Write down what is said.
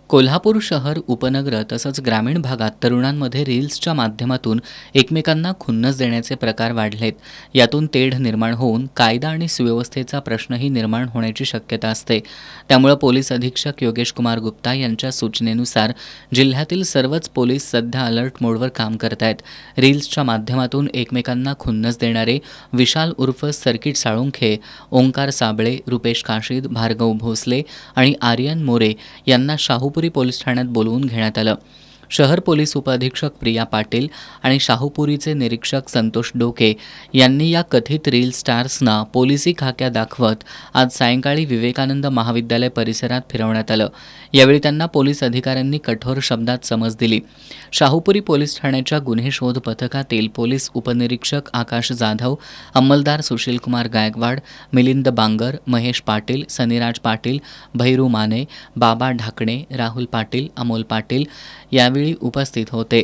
कोल्हापूर शहर उपनगर तसंच ग्रामीण भागात तरुणांमध्ये रील्सच्या माध्यमातून एकमेकांना खुन्नस देण्याचे प्रकार वाढलेत. यातून तेढ निर्माण होऊन कायदा आणि सुव्यवस्थेचा प्रश्नही निर्माण होण्याची शक्यता असते. त्यामुळे पोलीस अधीक्षक योगेश कुमार गुप्ता यांच्या सूचनेनुसार जिल्ह्यातील सर्वच पोलीस सध्या अलर्ट मोडवर काम करत आहेत. रील्सच्या माध्यमातून एकमेकांना खुन्नस देणारे विशाल उर्फ सर्किट साळुंखे, ओंकार साबळे, रुपेश काशीद, भार्गव भोसले आणि आर्यन मोरे यांना शाहूपुरी पोलीस ठाण्यात बोलवून घेण्यात आलं. शहर पोलीस उपअधीक्षक प्रिया पाटील आणि शाहूपुरीचे निरीक्षक संतोष डोके यांनी या कथित रील स्टार्सना पोलिसी खाक्या दाखवत आज सायंकाळी विवेकानंद महाविद्यालय परिसरात फिरवण्यात आलं. यावेळी त्यांना पोलीस अधिकाऱ्यांनी कठोर शब्दात समज दिली. शाहूपुरी पोलीस ठाण्याच्या गुन्हे शोध पथकातील पोलीस उपनिरीक्षक आकाश जाधव, अंमलदार सुशीलकुमार गायकवाड, मिलिंद बांगर, महेश पाटील, सनीराज पाटील, भैरू माने, बाबा ढाकणे, राहुल पाटील, अमोल पाटील यावेळी उपस्थित होते.